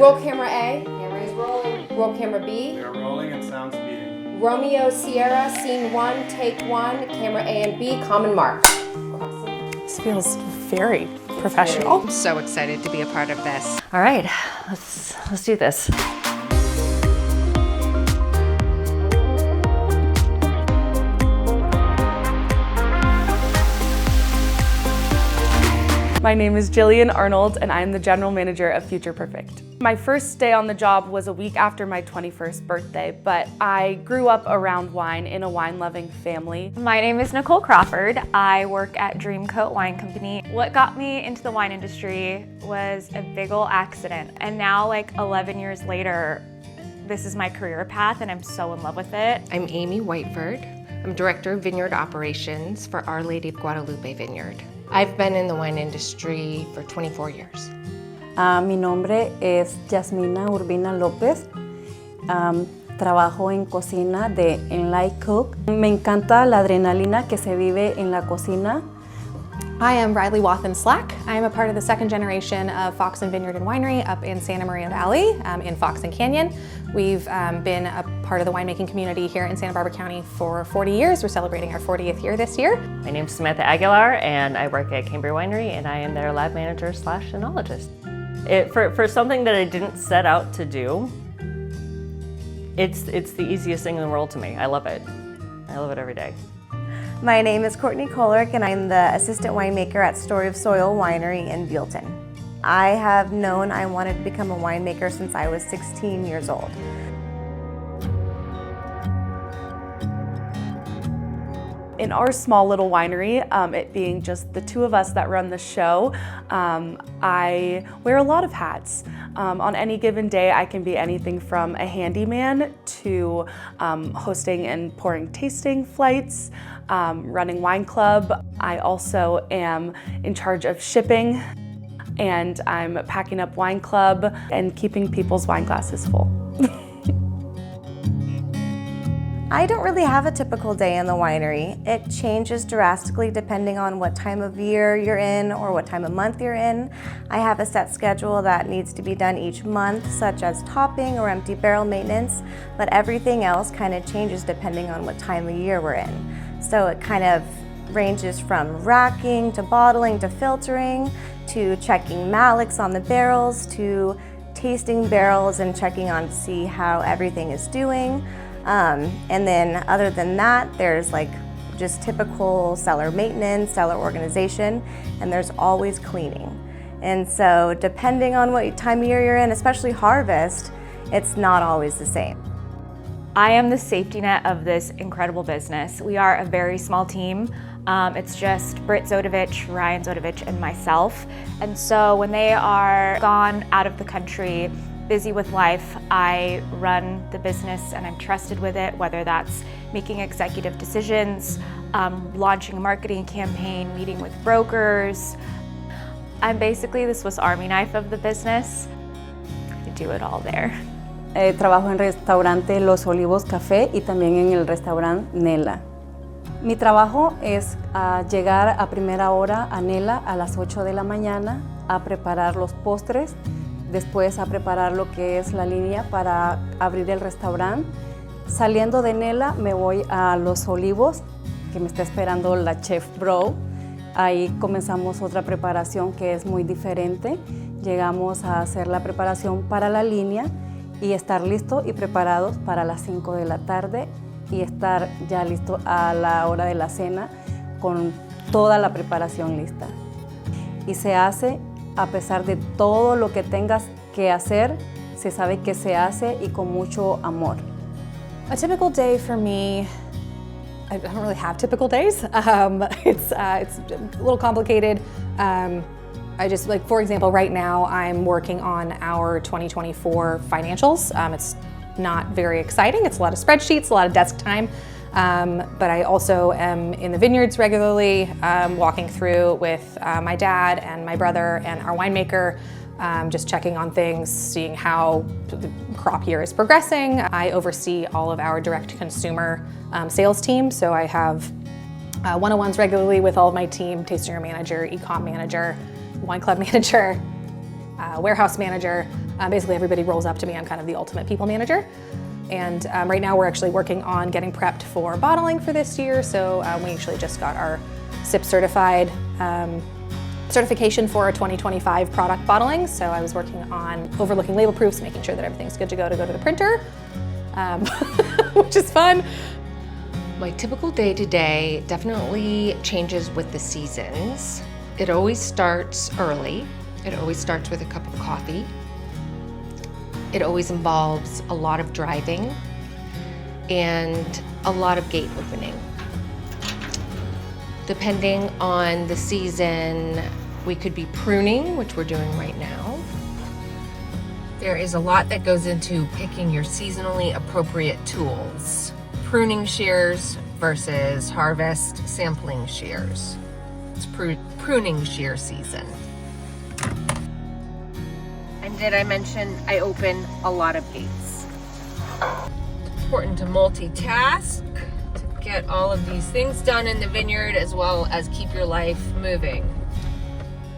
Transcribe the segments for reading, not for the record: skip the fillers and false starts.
Roll camera A. Camera is rolling. Roll camera B. We are rolling and sound speeding. Romeo, Sierra, scene 1, take 1. Camera A and B, common mark. This feels very professional. I'm so excited to be a part of this. All right, let's do this. My name is Jillian Arnold and I'm the General Manager of Future Perfect. My first day on the job was a week after my 21st birthday, but I grew up around wine in a wine-loving family. My name is Nicole Crawford. I work at Dreamcoat Wine Company. What got me into the wine industry was a big ol' accident. And now, like 11 years later, this is my career path and I'm so in love with it. I'm Amy Whiteford. I'm Director of Vineyard Operations for Our Lady of Guadalupe Vineyard. I've been in the wine industry for 24 years. Mi nombre es Yasmina Urbina López. Trabajo en cocina de Enlight Cook. Me encanta la adrenalina que se vive en la cocina. I am Riley Wathen Slack. I am a part of the second generation of Fox and Vineyard and Winery up in Santa Maria Valley in Fox and Canyon. We've been a part of the winemaking community here in Santa Barbara County for 40 years. We're celebrating our 40th year this year. My name's Samantha Aguilar and I work at Cambria Winery and I am their lab manager / enologist. For something that I didn't set out to do, it's the easiest thing in the world to me. I love it. I love it every day. My name is Courtney Kolarek and I'm the assistant winemaker at Story of Soil Winery in Buellton. I have known I wanted to become a winemaker since I was 16 years old. In our small little winery, it being just the two of us that run the show, I wear a lot of hats. On any given day, I can be anything from a handyman to hosting and pouring tasting flights, running wine club. I also am in charge of shipping, and I'm packing up wine club and keeping people's wine glasses full. I don't really have a typical day in the winery. It changes drastically depending on what time of year you're in or what time of month you're in. I have a set schedule that needs to be done each month, such as topping or empty barrel maintenance, but everything else kind of changes depending on what time of year we're in. So it kind of ranges from racking to bottling to filtering to checking malics on the barrels to tasting barrels and checking on to see how everything is doing. And then other than that, there's like just typical cellar maintenance, cellar organization, and there's always cleaning. And so depending on what time of year you're in, especially harvest, it's not always the same. I am the safety net of this incredible business. We are a very small team. It's just Britt Zodovich, Ryan Zodovich, and myself. And so when they are gone out of the country, busy with life, I run the business and I'm trusted with it, whether that's making executive decisions, launching a marketing campaign, meeting with brokers. I'm basically the Swiss Army knife of the business. I do it all there. Trabajo en restaurante Los Olivos Café y también en el restaurante Nela. Mi trabajo es llegar a primera hora a Nela a las 8 de la mañana a preparar los postres, después a preparar lo que es la línea para abrir el restaurante. Saliendo de Nela me voy a Los Olivos, que me está esperando la Chef Bro. Ahí comenzamos otra preparación que es muy diferente. Llegamos a hacer la preparación para la línea y estar listos y preparados para las 5 de la tarde y estar ya listo a la hora de la cena con toda la preparación lista. Y se hace a pesar de todo lo que tengas que hacer, se sabe que se hace y con mucho amor. A typical day for me, I don't really have typical days. It's a little complicated. I just, like, for example, right now I'm working on our 2024 financials. It's not very exciting. It's a lot of spreadsheets, a lot of desk time. But I also am in the vineyards regularly, walking through with my dad and my brother and our winemaker, just checking on things, seeing how the crop year is progressing. I oversee all of our direct-to-consumer sales team, so I have one-on-ones regularly with all of my team, tasting room manager, e-com manager, wine club manager, warehouse manager, Basically everybody rolls up to me. I'm kind of the ultimate people manager. And right now we're actually working on getting prepped for bottling for this year. So we actually just got our SIP certified certification for our 2025 product bottling. So I was working on overlooking label proofs, making sure that everything's good to go to the printer, which is fun. My typical day-to-day definitely changes with the seasons. It always starts early. It always starts with a cup of coffee. It always involves a lot of driving and a lot of gate opening. Depending on the season, we could be pruning, which we're doing right now. There is a lot that goes into picking your seasonally appropriate tools. Pruning shears versus harvest sampling shears. It's pruning shear season. And did I mention I open a lot of gates? It's important to multitask, to get all of these things done in the vineyard as well as keep your life moving.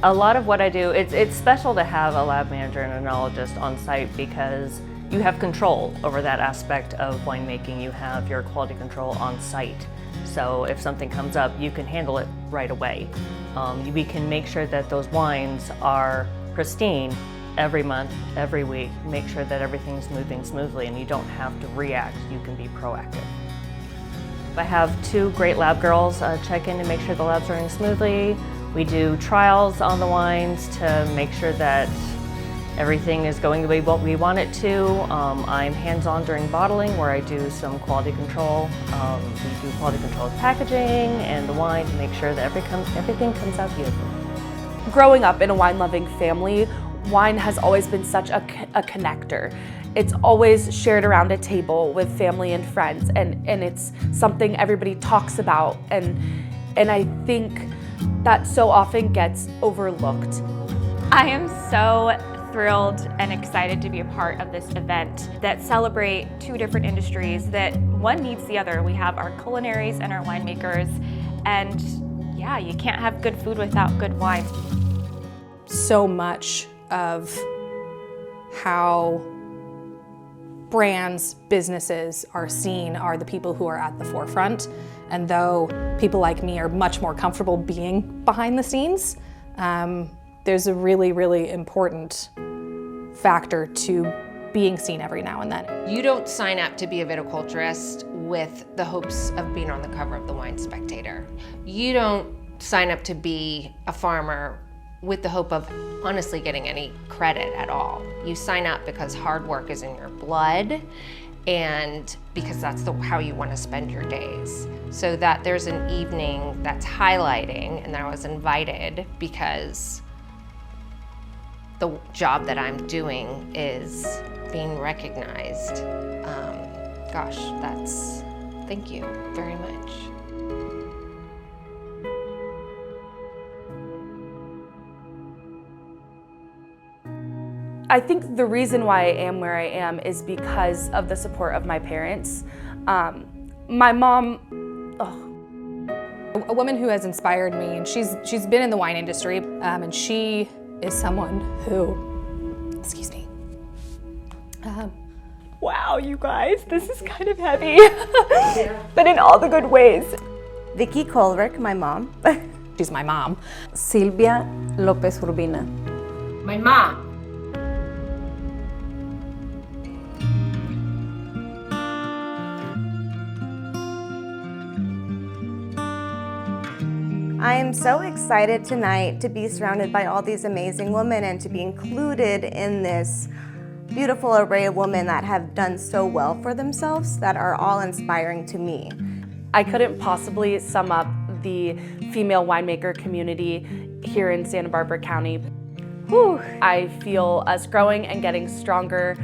A lot of what I do, it's special to have a lab manager and a enologist on site because you have control over that aspect of winemaking. You have your quality control on site. So if something comes up, you can handle it right away. We can make sure that those wines are pristine every month, every week, make sure that everything's moving smoothly and you don't have to react, you can be proactive. I have 2 great lab girls check in to make sure the lab's running smoothly. We do trials on the wines to make sure that everything is going the way we want it to. I'm hands-on during bottling where I do some quality control. We do quality control of packaging and the wine to make sure that everything comes out beautiful. Growing up in a wine-loving family, wine has always been such a connector. It's always shared around a table with family and friends, and it's something everybody talks about, and I think that so often gets overlooked. I am so thrilled and excited to be a part of this event that celebrate 2 different industries that one needs the other. We have our culinaries and our winemakers, and yeah, you can't have good food without good wine. So much of how brands, businesses are seen are the people who are at the forefront. And though people like me are much more comfortable being behind the scenes, there's a really, really important factor to being seen every now and then. You don't sign up to be a viticulturist with the hopes of being on the cover of the Wine Spectator. You don't sign up to be a farmer with the hope of honestly getting any credit at all. You sign up because hard work is in your blood and because that's how you want to spend your days. So that there's an evening that's highlighting, and I was invited because the job that I'm doing is being recognized. Thank you very much. I think the reason why I am where I am is because of the support of my parents. My mom, A woman who has inspired me, and she's been in the wine industry, and she is someone who, excuse me. Wow, you guys, this is kind of heavy, but in all the good ways. Vicky Kohlrich, my mom. She's my mom. Silvia López Urbina. My mom. I am so excited tonight to be surrounded by all these amazing women and to be included in this beautiful array of women that have done so well for themselves, that are all inspiring to me. I couldn't possibly sum up the female winemaker community here in Santa Barbara County. Whew. I feel us growing and getting stronger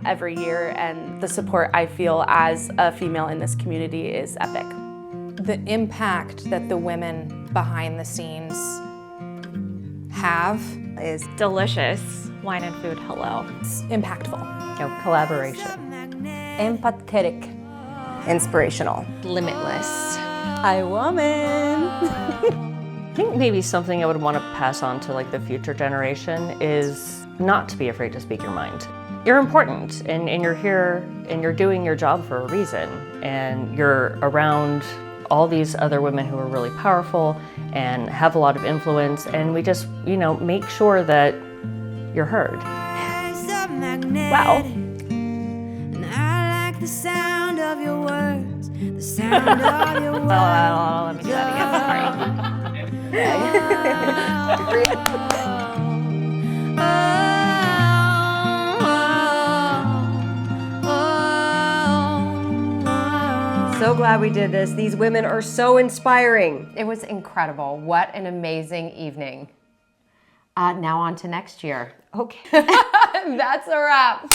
every year, and the support I feel as a female in this community is epic. The impact that the women behind the scenes have Is Delicious wine and food, hello. impactful. Collaboration. Empathetic. inspirational. Limitless. I woman. think maybe something I would want to pass on to like the future generation is not to be afraid to speak your mind. You're important and you're here and you're doing your job for a reason, and you're around all these other women who are really powerful and have a lot of influence, and we just, you know, make sure that you're heard. Wow. The sound of your words, the sound of your words. Let me do that again. Sorry. So glad we did this. These women are so inspiring. It was incredible. What an amazing evening. Now on to next year. Okay. That's a wrap.